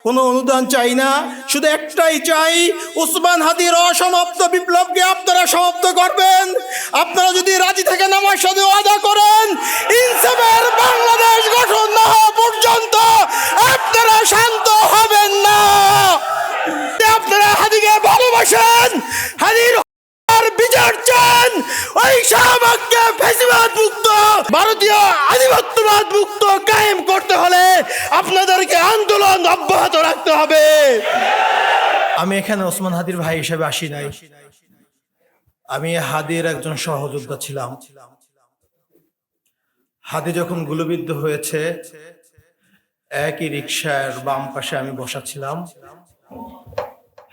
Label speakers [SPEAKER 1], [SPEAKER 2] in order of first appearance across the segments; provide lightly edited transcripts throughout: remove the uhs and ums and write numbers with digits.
[SPEAKER 1] কোনো অনুদান চাই না, শুধু একটাই চাই, ওসমান হাদির অসমাপ্ত বিপ্লবকে আপনারা সমাপ্ত করবেন। আপনারা যদি রাজি থাকেন আমার সাথে ওয়াদা করেন, ইনসাফের বাংলাদেশ গঠন না হওয়া পর্যন্ত আপনারা শান্ত হবেন না। আপনারা হাদিকে ভালোবাসেন, হাদির বিচার চান, ওই শাহবাগকে ফ্যাসিবাদ মুক্ত, ভারতীয় আধিপত্যবাদ মুক্ত কায়েম করতে হলে আপনাদেরকে আন্দোলন অব্যাহত রাখতে হবে। আমি এখানে ওসমান হাদির ভাই হিসেবে আসি নাই, আমি হাদির একজন সহযোদ্ধা ছিলাম। হাদি যখন গুলিবিদ্ধ হয়েছে, একই রিকশার বাম পাশে আমি বসা ছিলাম।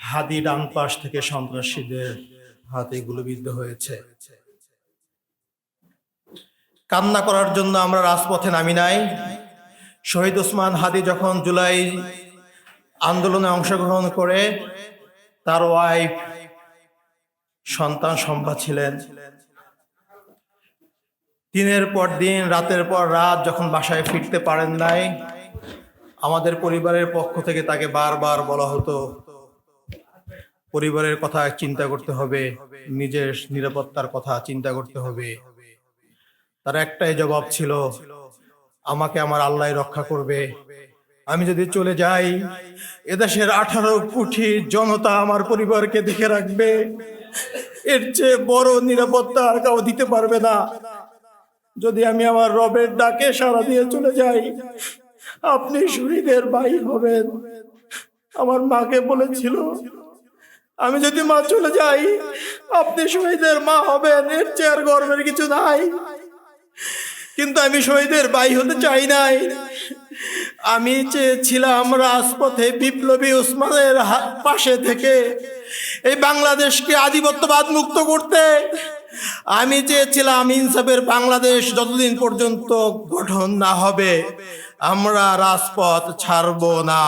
[SPEAKER 1] হাদি ডান পাশ থেকে সন্ত্রাসীদের হাতে গুলিবিদ্ধ হয়েছে। কান্না করার জন্য আমরা রাজপথে নামি নাই। শহীদ ওসমান হাদি যখন জুলাই আন্দোলনে অংশগ্রহণ করে, তার ওয়াইফ, সন্তান সম্ভা ছিলেন। দিনের পর দিন, রাতের পর রাত যখন বাসায় ফিরতে পারেন নাই, আমাদের পরিবারের পক্ষ থেকে তাকে বারবার বলা হতো পরিবারের কথা চিন্তা করতে হবে, নিজের নিরাপত্তার কথা চিন্তা করতে হবে। তার একটাই জবাব ছিল, আমাকে আমার আল্লাহ রক্ষা করবে। আমি যদি চলে যাই, এদেশের 18 কোটি জনতা আমার পরিবারকে দেখে রাখবে। এর চেয়ে বড় নিরাপত্তা আর কেউ দিতে পারবে না। যদি আমি আমার রবের ডাকে সাড়া দিয়ে চলে যাই, আপনি শহীদের ভাই হবেন। আমার মাকে বলেছিল, আমি যদি মা চলে যাই, আপনি শহীদের মা হবেন। এর চেয়ে আর গর্বের কিছু নাই। কিন্তু আমি শহীদের ভাই হতে চাই নাই। আমি চেয়েছিলাম রাজপথে বিপ্লবী ওসমানের পাশে থেকে এই বাংলাদেশকে আধিপত্যবাদ মুক্ত করতে। আমি চেয়েছিলাম ইনসাফের বাংলাদেশ যতদিন পর্যন্ত গঠন না হবে, আমরা রাজপথ ছাড়ব না।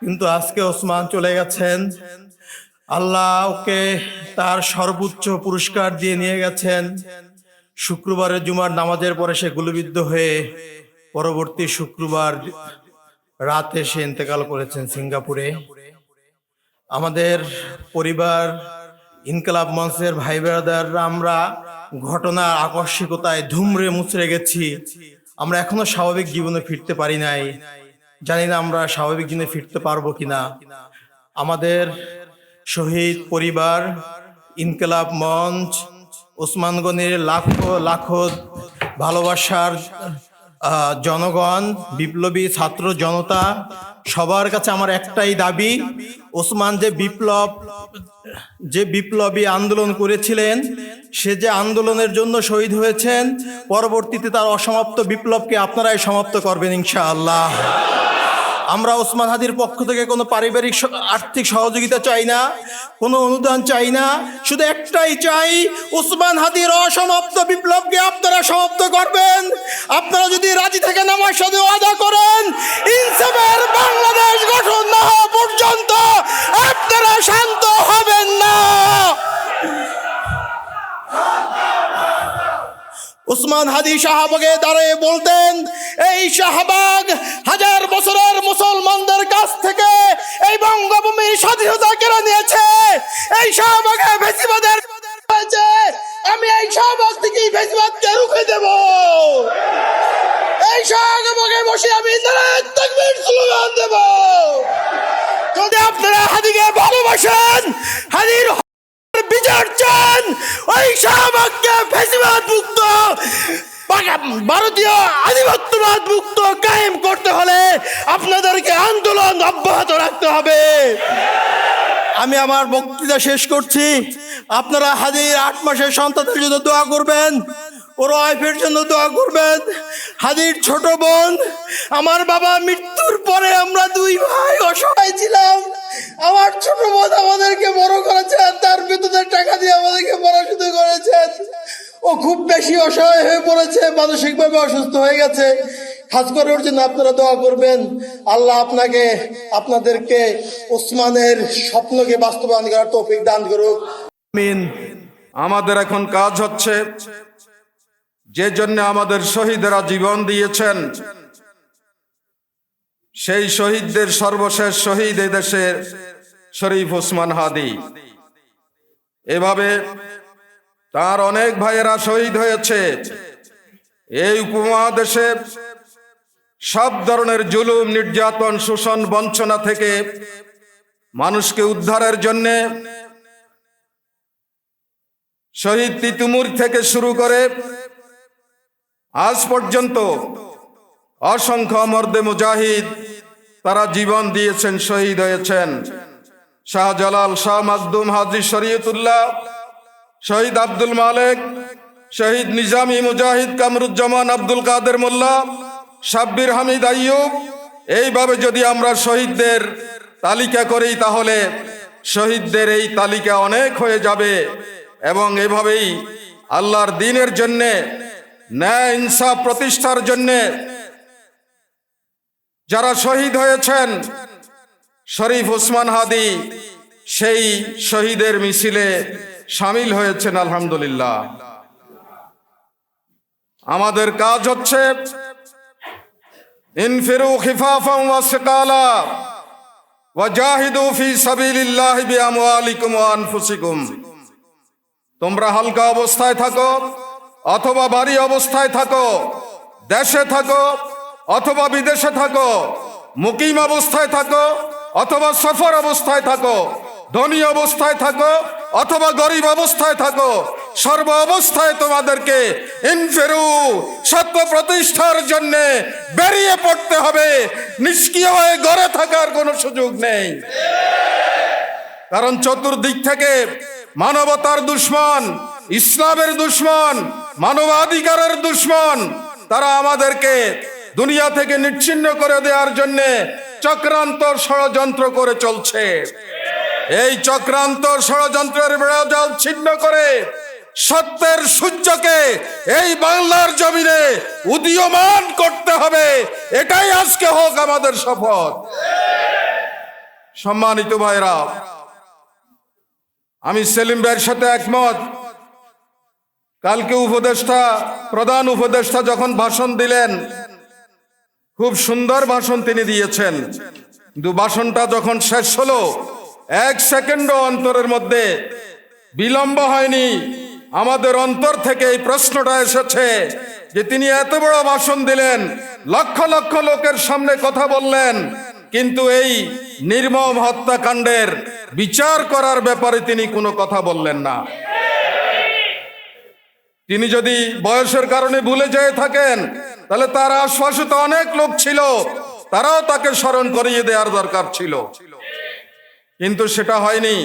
[SPEAKER 1] কিন্তু আজকে ওসমান চলে গেছেন, আল্লাহ ওকে তার সর্বোচ্চ পুরস্কার দিয়ে নিয়ে গেছেন। শুক্রবারে জুমার নামাজের পরে সে গুলিবিদ্ধ হয়ে পরবর্তী শুক্রবার রাতে সে ইন্তেকাল করেছেন সিঙ্গাপুরে। আমাদের পরিবার, ইনকলাব মঞ্চের ভাই ব্রাদাররা আমরা ঘটনার আকস্মিকতায় ধুমড়ে মুচড়ে গেছি। আমরা এখনো স্বাভাবিক জীবনে ফিরতে পারি নাই। জানি না আমরা স্বাভাবিক জীবনে ফিরতে পারবো কিনা। আমাদের শহীদ পরিবার, ইনকলাব মঞ্চ, ওসমানগণের লাখো লাখো ভালোবাসার জনগণ, বিপ্লবী ছাত্র জনতা, সবার কাছে আমার একটাই দাবি, ওসমান যে বিপ্লবী আন্দোলন করেছিলেন, সে যে আন্দোলনের জন্য শহীদ হয়েছেন, পরবর্তীতে তার অসমাপ্ত বিপ্লবকে আপনারাই সমাপ্ত করবেন ইনশাআল্লাহ। আমরা ওসমান হাদির পক্ষ থেকে কোনো পারিবারিক আর্থিক সহযোগিতা চাই না, কোনো অনুদান চাই না, শুধু একটাই চাই, ওসমান হাদির অসমাপ্ত বিপ্লবকে আপনারা সমাপ্ত করবেন। আপনারা যদি রাজি থাকেন আমার সাথে ওয়াদা করেন, ইনসাফের বাংলাদেশ গঠন না হওয়া পর্যন্ত আপনারা শান্ত হবেন না। ওসমান হাদি শাহবাগে দাঁড়িয়ে বলতেন, এই শাহবাগ হাজার বছরের মুসলমানদের কাছ থেকে এই বঙ্গভূমির স্বাধীনতা কেড়ে নিয়েছে। এই শাহবাগে ফ্যাসিবাদের হয়েছে, আমি এই শাহবাগ থেকে ফ্যাসিবাদকে রুখে দেব। এই শাহবাগে বসে আমি নারায়ে তাকবীর স্লোগান দেব। যদি আপনারা হাদিকে ভালোবাসেন, হাদির বিচার চান, ওই শাহবাগকে ফ্যাসিবাদ মুক্ত, ভারতীয় আধিপত্যবাদ মুক্ত কায়েম করতে হলে আপনাদেরকে আন্দোলন অব্যাহত রাখতে হবে। আমি আমার বক্তৃতা শেষ করছি। আপনারা হাদির 8 মাসের সন্তানের জন্য দোয়া করবেন, ওর ওয়াইফের জন্য দোয়া করবেন। হাদির ছোট বোন, আমার বাবা মৃত্যুর পরে আমরা 2 ভাই অসহায় ছিলাম। আমার ছোট বোন আমাদেরকে বড় করেছেন, তার বেতনের টাকা দিয়ে আমাদেরকে পড়াশোনা করেছেন। ও খুব বেশি অসহায় হয়ে পড়েছে, মানসিকভাবে অসুস্থ হয়ে গেছে। খাস করে ওর জন্য আপনারা দোয়া করবেন। আল্লাহ আপনাদেরকে ওসমানের স্বপ্নকে বাস্তবায়ন করার তৌফিক দান করুক।
[SPEAKER 2] আমিন। আমাদের এখন কাজ হচ্ছে, যে জন্য আমাদের শহীদরা জীবন দিয়েছেন, সেই শহীদদের সর্বশেষ শহীদ এই দেশের শরীফ ওসমান হাদি। এভাবে তার অনেক ভাইয়েরা শহীদ হয়েছে। এই উপমহাদেশে সব ধরনের জুলুম, নির্যাতন, শোষণ, বঞ্চনা থেকে মানুষকে উদ্ধারের জন্য শহীদ তিতুমীর থেকে শুরু করে আজ পর্যন্ত অসংখ্য মর্দে মুজাহিদ তারা জীবন দিয়েছেন, শহীদ হয়েছেন। শাহজালাল, শাহ মাকদুম, হাজী শরীয়তুল্লাহ, শহীদ আব্দুল মালেক, শহীদ নিজামী, মুজাহিদ কামরুজ্জামান, আব্দুল কাদের মোল্লা, সাব্বির হামিদ আইয়ুব। এইভাবে যদি আমরা শহীদদের তালিকা করি তাহলে শহীদদের এই তালিকা অনেক হয়ে যাবে। এবং এভাবেই আল্লাহর দ্বীনের জন্যে, ন্যায় ইনসাফ প্রতিষ্ঠার জন্যে যারা শহীদ হয়েছেন, শরীফ ওসমান হাদি সেই শহীদের মিছিলে শামিল হয়েছেন। আলহামদুলিল্লাহ। আমাদের কাজ হচ্ছে ইনফিরু খিফাফান ওয়া সিকালা ওয়া জাহিদু ফি সাবিলিল্লাহি বিআমওয়ালিকুম ওয়া আনফুসিকুম। তোমরা হালকা অবস্থায় থাকো অথবা ভারী অবস্থায় থাকো, দেশে থাকো অথবা বিদেশে থাকো, মুকিম অবস্থায় থাকো অথবা সফর অবস্থায় থাকো, ধনী অবস্থায় থাকো অথবা গরিব অবস্থায় থাকো, সর্ব অবস্থায় তোমাদেরকে ইনফিরু, সত্য প্রতিষ্ঠার জন্য বেরিয়ে পড়তে হবে। নিষ্ক্রিয় হয়ে ঘরে থাকার কোনো সুযোগ নেই। কারণ চতুর্দিক থেকে মানবতার দুশমন, ইসলামের দুশমন, মানবাধিকারের দুশমন, তারা আমাদেরকে দুনিয়া থেকে নিচ্ছিন্ন করে দেওয়ার জন্য চক্রান্ত ষড়যন্ত্র করে চলছে। এই চক্রান্ত ষড়যন্ত্রের বেড়াজাল ছিন্ন করে সত্যের সূর্যকে এই বাংলার জমিনে উদীয়মান করতে হবে। এটাই আজকে হোক আমাদের শপথ। সম্মানিত ভাইরা, আমি সেলিম ভাইয়ের সাথে একমত। কালকে উপদেষ্টা, প্রধান উপদেষ্টা যখন ভাষণ দিলেন, খুব সুন্দর ভাষণ তিনি দিয়েছেন, কিন্তু ভাষণটা যখন শেষ হলো, এক সেকেন্ডও অন্তরের মধ্যে বিলম্ব হয়নি। আমাদের অন্তর থেকে এই প্রশ্নটা এসেছে যে তিনি এত বড় ভাষণ দিলেন, লক্ষ লক্ষ লোকের সামনে কথা বললেন, কিন্তু এই নির্মম হত্যাকাণ্ডের বিচার করার ব্যাপারে তিনি কোনো কথা বললেন না। তিনি যদি বয়সের কারণে ভুলে যেয়ে থাকেন, তাহলে তার আশপাশে তো অনেক লোক ছিল, তারাও তাকে স্মরণ করিয়ে দেওয়ার দরকার ছিল, কিন্তু সেটা হয়নি।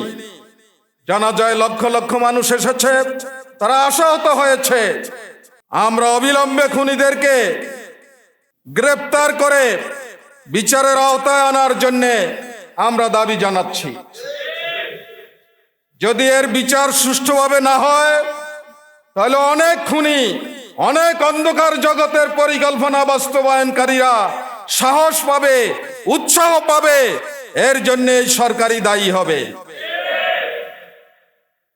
[SPEAKER 2] জানা যায় লক্ষ লক্ষ মানুষ এসেছে, তারা আশাহত হয়েছে। আমরা অবিলম্বে খুনিদেরকে গ্রেপ্তার করে বিচারের আওতায় আনার জন্যে আমরা দাবি জানাচ্ছি। যদি এর বিচার সুষ্ঠুভাবে না হয়, তাহলে অনেক খুনি, অনেক অন্ধকার জগতের পরিকল্পনা বাস্তবায়নকারীরা সাহস পাবে, উৎসাহ পাবে, এর জন্য এই সরকারি দায়ী হবে।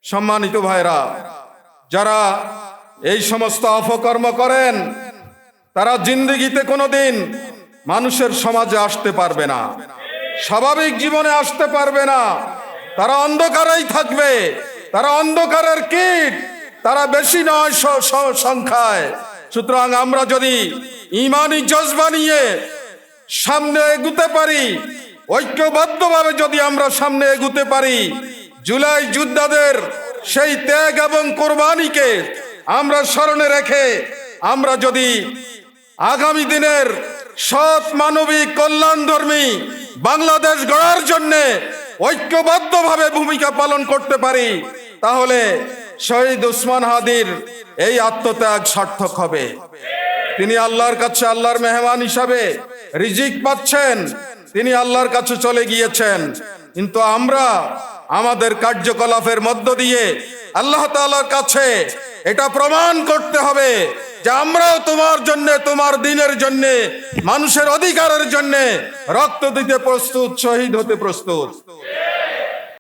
[SPEAKER 2] সম্মানিত ভাইরা, যারা এই সমস্ত অপকর্ম করেন, তারা জিন্দেগিতে কোনোদিন মানুষের সমাজে আসতে পারবে না, স্বাভাবিক জীবনে আসতে পারবে না। তারা অন্ধকারেই থাকবে, তারা অন্ধকারের কীট, তারা বেশি নয় সংখ্যায়। সুতরাং আমরা যদি ঈমানি জজবা নিয়ে সামনে এগুতে পারি, ঐক্যবদ্ধভাবে যদি আমরা সামনে এগুতে পারি, জুলাই যোদ্ধাদের সেই ত্যাগ এবং কোরবানিকে আমরা স্মরণে রেখে আমরা যদি আগামী দিনের সৎ, মানবিক, কল্যাণধর্মী বাংলাদেশ গড়ার জন্য ঐক্যবদ্ধভাবে ভূমিকা পালন করতে পারি, তাহলে শহীদ ওসমান হাদির এই আত্মত্যাগ সার্থক হবে। তিনি আল্লাহর কাছে আল্লাহর মেহমান হিসাবে রিজিক পাচ্ছেন, তিনি আল্লাহর কাছে চলে গিয়েছেন। কিন্তু আমরা আমাদের কার্যকলাপের মধ্য দিয়ে আল্লাহ তাআলার কাছে এটা প্রমাণ করতে হবে যে আমরাও তোমার জন্য, তোমার দ্বীনের জন্য, মানুষের অধিকারের জন্য রক্ত দিতে প্রস্তুত, শহীদ হতে প্রস্তুত।